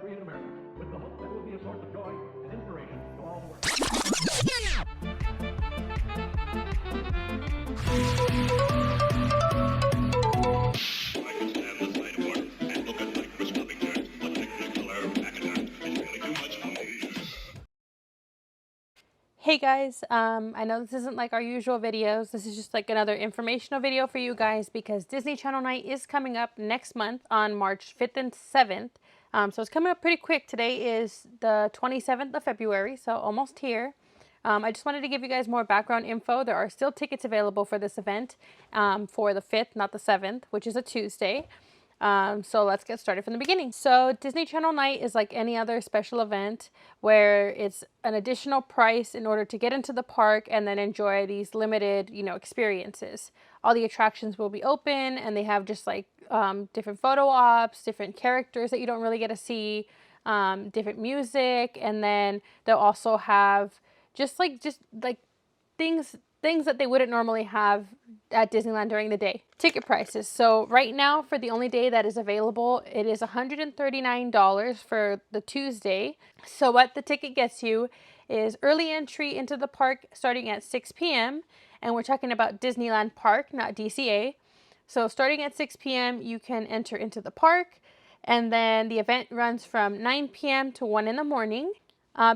history in America, with the hope that it will be a source of joy and inspiration to all the world. Hey guys, I know this isn't like our usual videos. This is just like another informational video for you guys because Disney Channel Nite is coming up next month on March 5th and 7th. So it's coming up pretty quick. Today is the 27th of February, so almost here. I just wanted to give you guys more background info. There are still tickets available for this event for the 5th, not the 7th, which is a Tuesday. So let's get started from the beginning. So Disney Channel Nite is like any other special event where it's an additional price in order to get into the park and then enjoy these limited, experiences. All the attractions will be open and they have just like different photo ops, different characters that you don't really get to see, different music, and then they'll also have just like things that they wouldn't normally have at Disneyland during the day. Ticket prices. So right now, for the only day that is available, it is $139 for the Tuesday. So what the ticket gets you is early entry into the park starting at 6 p.m. And we're talking about Disneyland Park, not DCA. So starting at 6 p.m., you can enter into the park. And then the event runs from 9 p.m. to 1 in the morning.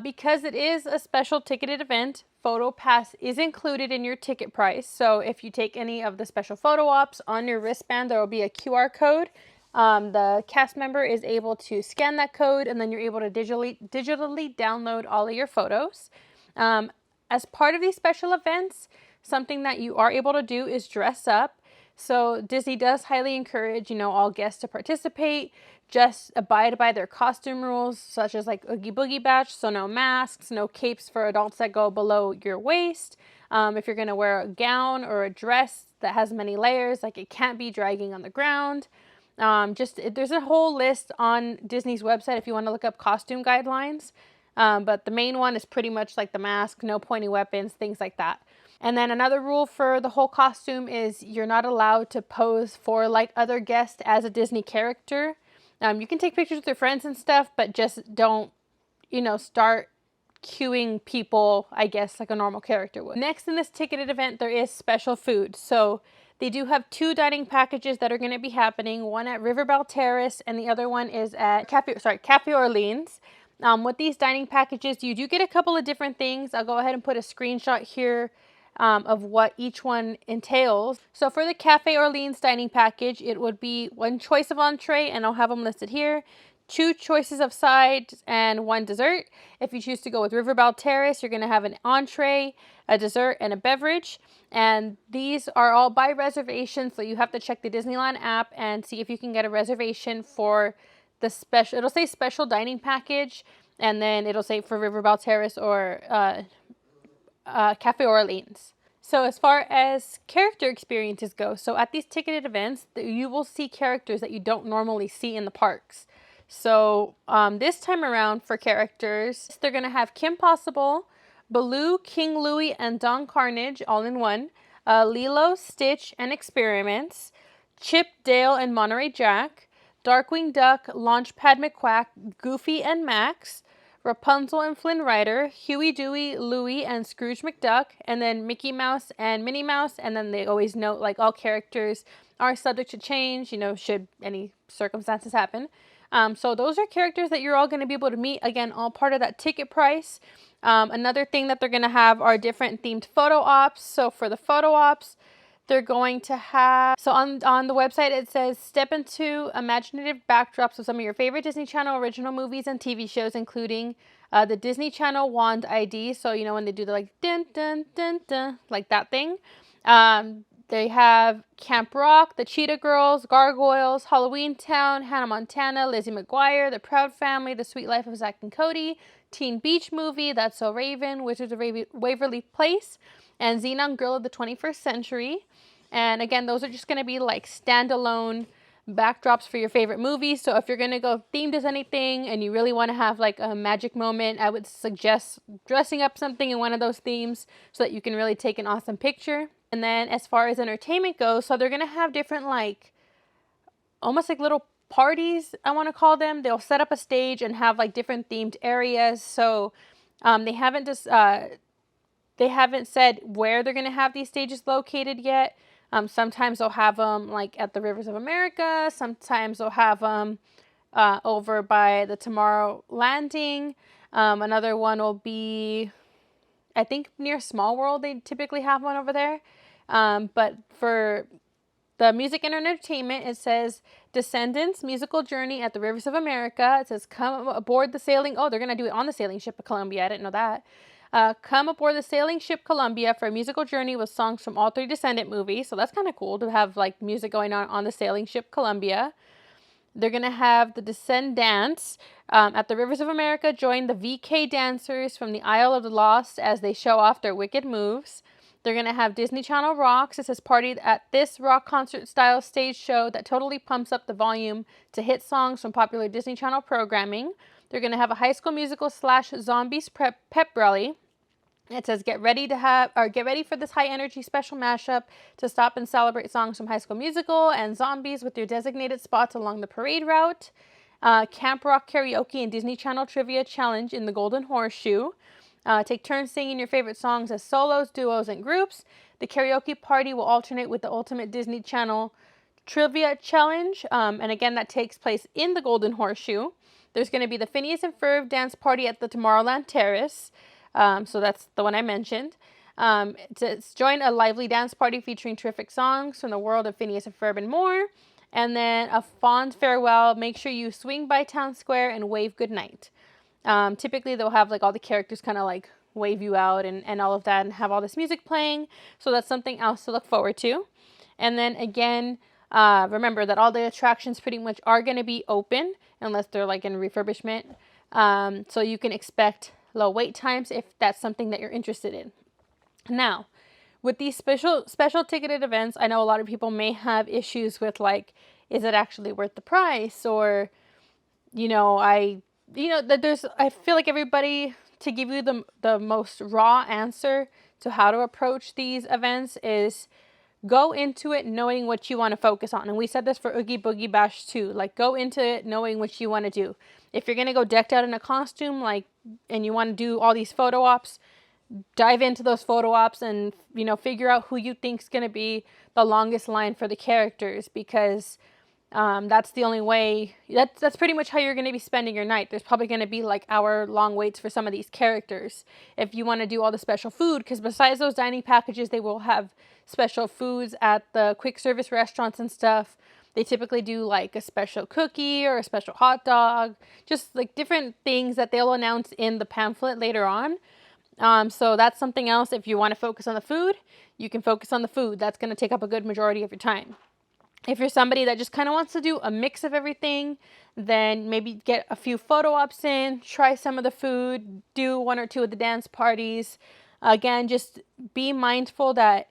Because it is a special ticketed event, Photo Pass is included in your ticket price. So if you take any of the special photo ops on your wristband, there will be a QR code. The cast member is able to scan that code, and then you're able to digitally download all of your photos. As part of these special events, something that you are able to do is dress up. So Disney does highly encourage, all guests to participate. Just abide by their costume rules, such as like Oogie Boogie Bash, so no masks, no capes for adults that go below your waist. If you're going to wear a gown or a dress that has many layers, like it can't be dragging on the ground. There's a whole list on Disney's website if you want to look up costume guidelines. But the main one is pretty much like the mask, no pointy weapons, things like that. And then another rule for the whole costume is you're not allowed to pose for like other guests as a Disney character. You can take pictures with your friends and stuff, but just don't, start cueing people, I guess, like a normal character would. Next in this ticketed event, there is special food. So they do have 2 dining packages that are going to be happening, one at Riverbell Terrace and the other one is at Cafe Orleans. With these dining packages, you do get a couple of different things. I'll go ahead and put a screenshot here of what each one entails. So for the Cafe Orleans dining package, it would be 1 choice of entree, and I'll have them listed here, 2 choices of sides, and 1 dessert. If you choose to go with Riverbell Terrace, you're going to have an entree, a dessert, and a beverage. And these are all by reservation, so you have to check the Disneyland app and see if you can get a reservation for the special. It'll say special dining package, and then it'll say for Riverbell Terrace or Cafe Orleans. So as far as character experiences go, so at these ticketed events, you will see characters that you don't normally see in the parks. So this time around for characters, they're going to have Kim Possible, Baloo, King Louie, and Don Carnage all in one, Lilo, Stitch, and Experiments, Chip, Dale, and Monterey Jack, Darkwing Duck, Launchpad McQuack, Goofy, and Max, Rapunzel and Flynn Rider, Huey, Dewey, Louie, and Scrooge McDuck, and then Mickey Mouse and Minnie Mouse. And then they always note like all characters are subject to change, should any circumstances happen. So those are characters that you're all going to be able to meet. Again, all part of that ticket price. Another thing that they're going to have are different themed photo ops. So for the photo ops, they're going to have, so on the website it says, step into imaginative backdrops of some of your favorite Disney Channel original movies and TV shows, including the Disney Channel Wand ID. So, when they do the like, dun, dun, dun, dun, like that thing. They have Camp Rock, the Cheetah Girls, Gargoyles, Halloween Town, Hannah Montana, Lizzie McGuire, The Proud Family, The Sweet Life of Zack and Cody, Teen Beach Movie, That's So Raven, Wizards of Waverly Place, and Xenon Girl of the 21st Century. And again, those are just going to be like standalone backdrops for your favorite movies. So if you're going to go themed as anything and you really want to have like a magic moment, I would suggest dressing up something in one of those themes so that you can really take an awesome picture. And then as far as entertainment goes, so they're going to have different like almost like little parties, I want to call them. They'll set up a stage and have like different themed areas. So they haven't said where they're going to have these stages located yet. Sometimes they'll have them like at the Rivers of America. Sometimes they'll have them over by the Tomorrow Landing. Another one will be, I think, near Small World. They typically have one over there. But for the music and entertainment, it says Descendants Musical Journey at the Rivers of America. It says come aboard the sailing. Oh, they're going to do it on the sailing ship of Columbia. I didn't know that. Come aboard the sailing ship Columbia for a musical journey with songs from all 3 Descendant movies. So that's kind of cool to have like music going on the sailing ship Columbia. They're going to have the Descendants at the Rivers of America join the VK dancers from the Isle of the Lost as they show off their wicked moves. They're going to have Disney Channel Rocks. It says party at this rock concert style stage show that totally pumps up the volume to hit songs from popular Disney Channel programming. They're going to have a High School Musical / Zombies pep rally. It says get ready for this high energy special mashup to stop and celebrate songs from High School Musical and Zombies with your designated spots along the parade route. Camp Rock Karaoke and Disney Channel Trivia Challenge in the Golden Horseshoe. Take turns singing your favorite songs as solos, duos, and groups. The karaoke party will alternate with the Ultimate Disney Channel Trivia Challenge. And again, that takes place in the Golden Horseshoe. There's going to be the Phineas and Ferb dance party at the Tomorrowland Terrace. So that's the one I mentioned. It's join a lively dance party featuring terrific songs from the world of Phineas and Ferb and more. And then a fond farewell. Make sure you swing by Town Square and wave goodnight. Typically they'll have like all the characters kind of like wave you out and all of that and have all this music playing. So that's something else to look forward to. And then again, remember that all the attractions pretty much are going to be open unless they're like in refurbishment. So you can expect low wait times if that's something that you're interested in. Now, with these special ticketed events, I know a lot of people may have issues with like, is it actually worth the price? Or, I feel like everybody, to give you the most raw answer to how to approach these events is go into it knowing what you want to focus on. And we said this for Oogie Boogie Bash too. Like, go into it knowing what you want to do. If you're going to go decked out in a costume, and you want to do all these photo ops, dive into those photo ops and, figure out who you think is going to be the longest line for the characters, because that's the only way. That's pretty much how you're going to be spending your night. There's probably going to be like hour-long waits for some of these characters. If you want to do all the special food, because besides those dining packages, they will have special foods at the quick service restaurants and stuff. They typically do like a special cookie or a special hot dog, just like different things that they'll announce in the pamphlet later on. So that's something else. If you want to focus on the food, you can focus on the food. That's going to take up a good majority of your time. If you're somebody that just kind of wants to do a mix of everything, then maybe get a few photo ops in, try some of the food, do 1 or 2 of the dance parties. Again, just be mindful that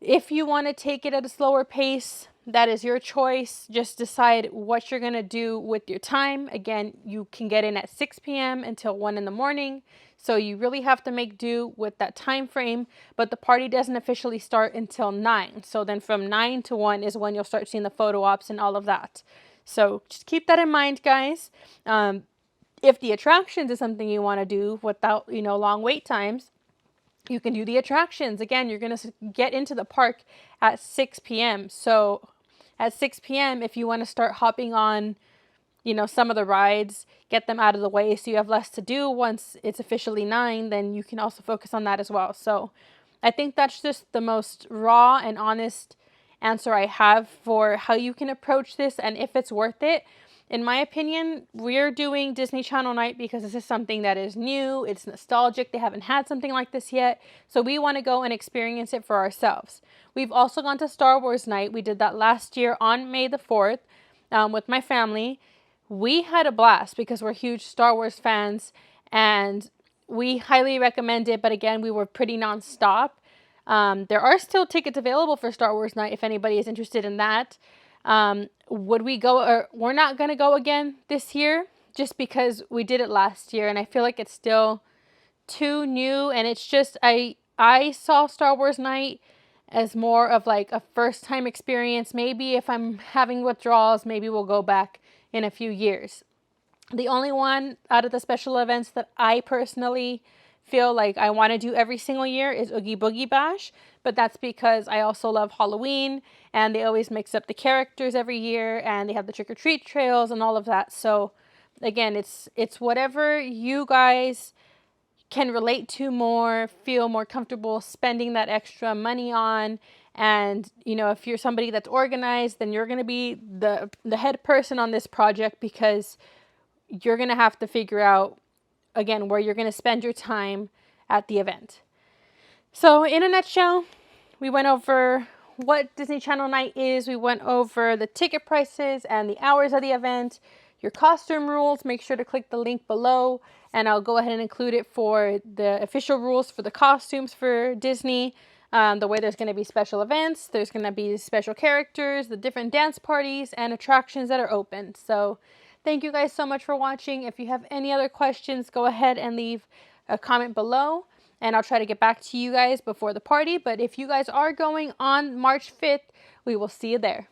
if you want to take it at a slower pace, that is your choice. Just decide what you're going to do with your time. Again, you can get in at 6 p.m. until 1 in the morning. So you really have to make do with that time frame. But the party doesn't officially start until 9. So then from 9 to 1 is when you'll start seeing the photo ops and all of that. So just keep that in mind, guys. If the attractions is something you want to do without, long wait times, you can do the attractions. Again, you're going to get into the park at 6 p.m. So at 6 p.m., if you want to start hopping on, some of the rides, get them out of the way so you have less to do once it's officially 9, then you can also focus on that as well. So I think that's just the most raw and honest answer I have for how you can approach this and if it's worth it. In my opinion, we're doing Disney Channel Nite because this is something that is new. It's nostalgic. They haven't had something like this yet. So we want to go and experience it for ourselves. We've also gone to Star Wars Night. We did that last year on May the 4th with my family. We had a blast because we're huge Star Wars fans and we highly recommend it. But again, we were pretty nonstop. There are still tickets available for Star Wars Night if anybody is interested in that. Would we go, or we're not going to go again this year just because we did it last year and I feel like it's still too new, and it's just, I saw Star Wars Night as more of like a first time experience. Maybe if I'm having withdrawals, maybe we'll go back in a few years. The only one out of the special events that I personally feel like I want to do every single year is Oogie Boogie Bash, but that's because I also love Halloween, and they always mix up the characters every year, and they have the trick-or-treat trails and all of that. So again, it's whatever you guys can relate to more, feel more comfortable spending that extra money on. And, you know, if you're somebody that's organized, then you're going to be the head person on this project, because you're going to have to figure out, again, where you're going to spend your time at the event. So in a nutshell, we went over what Disney Channel Nite is. We went over the ticket prices and the hours of the event, your costume rules. Make sure to click the link below, and I'll go ahead and include it for the official rules for the costumes for Disney. The way there's going to be special events, there's going to be special characters, the different dance parties, and attractions that are open. So thank you guys so much for watching. If you have any other questions, go ahead and leave a comment below, and I'll try to get back to you guys before the party. But if you guys are going on March 5th, we will see you there.